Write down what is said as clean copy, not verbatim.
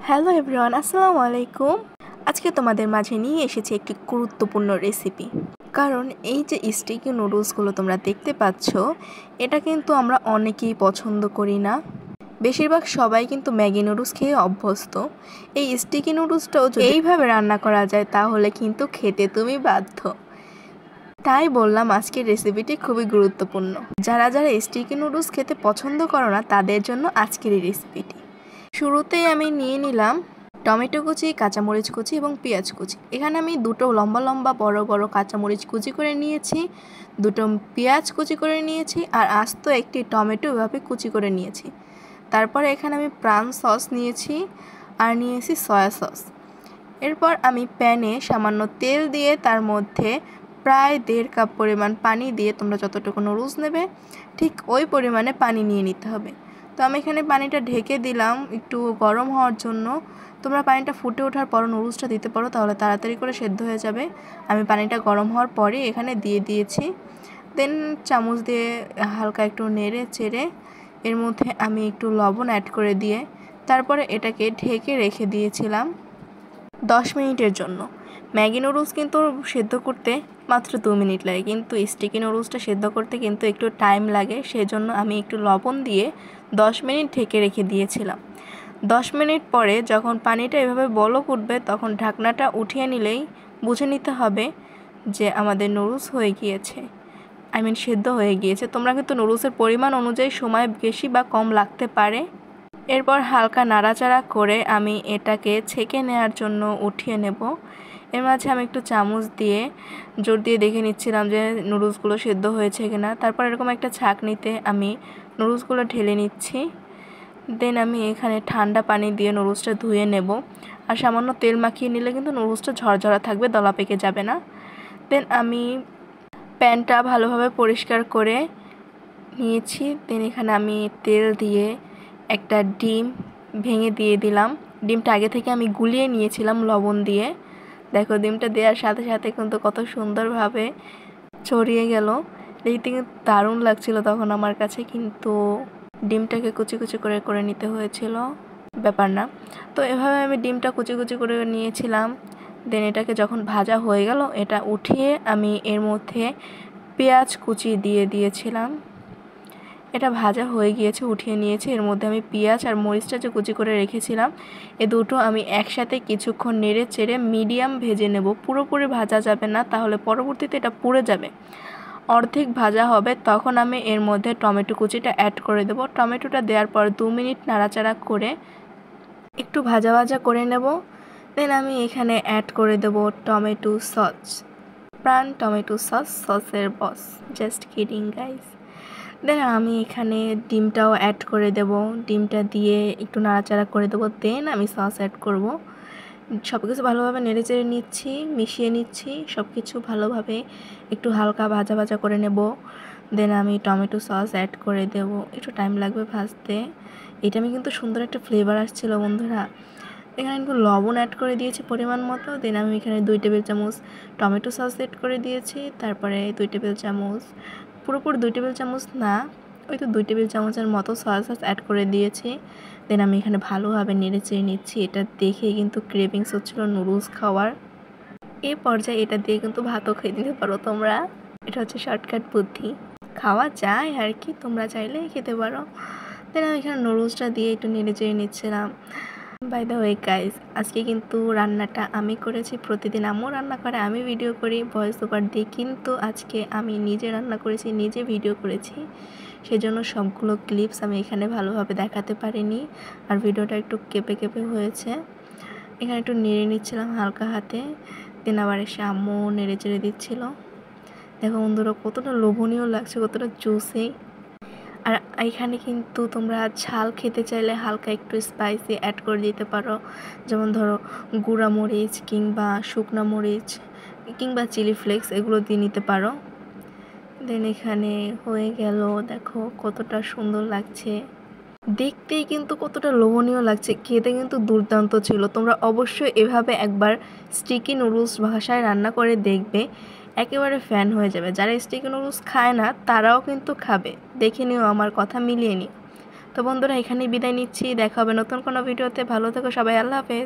Hello everyone, আসসালামু আলাইকুম। আজকে তোমাদের মাঝে নিয়ে এসেছি একটি গুরুত্বপূর্ণ রেসিপি। কারণ এই যে স্টিকি নুডলসগুলো তোমরা দেখতে পাচ্ছ, এটা কিন্তু আমরা অনেকেই পছন্দ করি না। বেশিরভাগ সবাই কিন্তু ম্যাগি নুডলস খেয়ে অভ্যস্ত। এই স্টিকি নুডলসটাও যদি এইভাবে রান্না করা যায় তাহলে কিন্তু খেতে তুমি বাধ্য। তাই বললাম আজকের রেসিপিটি খুবই গুরুত্বপূর্ণ। যারা যারা স্টিকি নুডলস খেতে পছন্দ করো না তাদের জন্য আজকের এই রেসিপিটি। শুরুতেই আমি নিয়ে নিলাম টমেটো কুচি, কাঁচামরিচ কুচি এবং পেঁয়াজ কুচি। এখানে আমি দুটো লম্বা লম্বা বড় বড় কাঁচামরিচ কুচি করে নিয়েছি, দুটো পেঁয়াজ কুচি করে নিয়েছি, আর আস্ত একটি টমেটো এভাবে কুচি করে নিয়েছি। তারপরে এখানে আমি প্রাণ সস নিয়েছি আর নিয়েছি সয়া সস। এরপর আমি প্যানে সামান্য তেল দিয়ে তার মধ্যে প্রায় 1.5 কাপ পরিমাণ পানি দিয়ে, তোমরা যতটুকু নুডলস নেবে ঠিক ওই পরিমাণে পানি নিয়ে নিতে হবে। তো আমি এখানে পানিটা ঢেকে দিলাম একটু গরম হওয়ার জন্য। তোমরা পানিটা ফুটে ওঠার পর নুডলসটা দিতে পারো, তাহলে তাড়াতাড়ি করে সেদ্ধ হয়ে যাবে। আমি পানিটা গরম হওয়ার পরে এখানে দিয়ে দিয়েছি। দেন চামচ দিয়ে হালকা একটু নেড়ে চেড়ে এর মধ্যে আমি একটু লবণ অ্যাড করে দিয়ে তারপরে এটাকে ঢেকে রেখে দিয়েছিলাম 10 মিনিটের জন্য। ম্যাগি নুডলস কিন্তু সেদ্ধ করতে মাত্র 2 মিনিট লাগে, কিন্তু স্টিকি নুডলসটা সেদ্ধ করতে কিন্তু একটু টাইম লাগে। সেজন্য আমি একটু লবণ দিয়ে 10 মিনিট ঢেকে রেখে দিয়েছিলাম। 10 মিনিট পরে যখন পানিটা এভাবে বলক উঠবে তখন ঢাকনাটা উঠিয়ে নিলেই বুঝে নিতে হবে যে আমাদের নুডলস হয়ে গিয়েছে, সেদ্ধ হয়ে গিয়েছে। তোমরা কিন্তু নুডলসের পরিমাণ অনুযায়ী সময় বেশি বা কম লাগতে পারে। এরপর হালকা নাড়াচাড়া করে আমি এটাকে ছেঁকে নেওয়ার জন্য উঠিয়ে নেব। এর মাঝে আমি একটু চামচ দিয়ে জোর দিয়ে দেখে নিচ্ছিলাম যে নুডলসগুলো সেদ্ধ হয়েছে কিনা। তারপর এরকম একটা ছাঁকনিতে আমি নুডলসগুলো ঢেলে নিচ্ছি। দেন আমি এখানে ঠান্ডা পানি দিয়ে নুডলসটা ধুয়ে নেব। আর সামান্য তেল মাখিয়ে নিলে কিন্তু নুডলসটা ঝরঝরা থাকবে, দলা পেকে যাবে না। দেন আমি প্যানটা ভালোভাবে পরিষ্কার করে নিয়েছি। দেন এখানে আমি তেল দিয়ে একটা ডিম ভেঙে দিয়ে দিলাম। ডিমটা আগে থেকে আমি গুলিয়ে নিয়েছিলাম লবণ দিয়ে। দেখো ডিমটা দেওয়ার সাথে সাথে কিন্তু কত সুন্দরভাবে ছড়িয়ে গেল। দেখতে কিন্তু দারুণ লাগছিল তখন আমার কাছে, কিন্তু ডিমটাকে কুচি কুচি করে করে নিতে হয়েছিল, ব্যাপার না। তো এভাবে আমি ডিমটা কুচি কুচি করে নিয়েছিলাম। দেন এটাকে যখন ভাজা হয়ে গেল এটা উঠিয়ে আমি এর মধ্যে পেঁয়াজ কুচি দিয়ে দিয়েছিলাম। এটা ভাজা হয়ে গিয়েছে, উঠিয়ে নিয়েছি। এর মধ্যে আমি পেঁয়াজ আর মরিচটা যে কুচি করে রেখেছিলাম এ দুটো আমি একসাথে কিছুক্ষণ নেড়ে চেড়ে মিডিয়াম ভেজে নেব। পুরোপুরি ভাজা যাবে না, তাহলে পরবর্তীতে এটা পুড়ে যাবে। অর্ধেক ভাজা হবে তখন আমি এর মধ্যে টমেটো কুচিটা অ্যাড করে দেব। টমেটোটা দেওয়ার পর 2 মিনিট নাড়াচাড়া করে একটু ভাজা ভাজা করে নেব। দেন আমি এখানে অ্যাড করে দেব টমেটো সস, প্রাণ টমেটো সস, সসের বস, জাস্ট কিডিং গাইস। দেন আমি এখানে ডিমটাও অ্যাড করে দেব। ডিমটা দিয়ে একটু নাড়াচাড়া করে দেবো। দেন আমি সস অ্যাড করব। সব কিছু ভালোভাবে নেড়ে চেড়ে নিচ্ছি, মিশিয়ে নিচ্ছি সব কিছু ভালোভাবে, একটু হালকা ভাজা ভাজা করে নেব। দেন আমি টমেটো সস অ্যাড করে দেব। একটু টাইম লাগবে ভাজতে। এটা আমি কিন্তু সুন্দর একটা ফ্লেভার আসছিল বন্ধুরা। এখানে একটু লবণ অ্যাড করে দিয়েছি পরিমাণ মতো। দেন আমি এখানে 2 টেবিল চামচ টমেটো সস অ্যাড করে দিয়েছি। তারপরে 2 টেবিল চামচ, পুরোপুরি 2 টেবিল চামচ না, ওই তো 2 টেবিল চামচের মতো সয়া সস অ্যাড করে দিয়েছি। দেন আমি এখানে ভালোভাবে নেড়ে চেড়ে নিচ্ছি। এটা দেখে কিন্তু ক্রেভিংস হচ্ছিল নুডলস খাওয়ার। এই পর্যায়ে এটা দিয়ে কিন্তু ভাতও খেয়ে দিতে পারো তোমরা। এটা হচ্ছে শর্টকাট বুদ্ধি, খাওয়া যায় আর কি, তোমরা চাইলে খেতে পারো। দেন আমি এখানে নুডলসটা দিয়ে একটু নেড়ে চেড়ে নিচ্ছিলাম। বাই দ্য ওয়ে গাইস, আজকে কিন্তু রান্নাটা আমি করেছি। প্রতিদিন আম্মু রান্না করে, আমি ভিডিও করি ভয়েস ওভার দিই, কিন্তু আজকে আমি নিজে রান্না করেছি, নিজে ভিডিও করেছি। সেজন্য সবগুলো ক্লিপস আমি এখানে ভালোভাবে দেখাতে পারিনি, আর ভিডিওটা একটু কেঁপে কেঁপে হয়েছে। এখানে একটু নেড়ে নিচ্ছিলাম হালকা হাতে। দেন আবার এসে আম্মু নেড়ে চেড়ে দিচ্ছিল। দেখো বন্ধুরা কতটা লোভনীয় লাগছে, কতটা জুসি। আর এখানে কিন্তু তোমরা ঝাল খেতে চাইলে হালকা একটু স্পাইসি অ্যাড করে দিতে পারো, যেমন ধরো গুঁড়া মরিচ কিংবা শুকনা মরিচ কিংবা চিলি ফ্লেক্স, এগুলো দিয়ে নিতে পারো। দেন এখানে হয়ে গেল। দেখো কতটা সুন্দর লাগছে, দেখতেই কিন্তু কতটা লোভনীয় লাগছে, খেতে কিন্তু দুর্দান্ত ছিল। তোমরা অবশ্যই এভাবে একবার স্টিকি নুডলস ভাষায় রান্না করে দেখবে, একেবারে ফ্যান হয়ে যাবে। যারা স্টিকি নুডলস খায় না তারাও কিন্তু খাবে, দেখে নিও, আমার কথা মিলিয়ে নিও। তো বন্ধুরা এখানেই বিদায় নিচ্ছি, দেখা হবে নতুন কোনো ভিডিওতে। ভালো থেকো সবাই, আল্লাহ হাফেজ।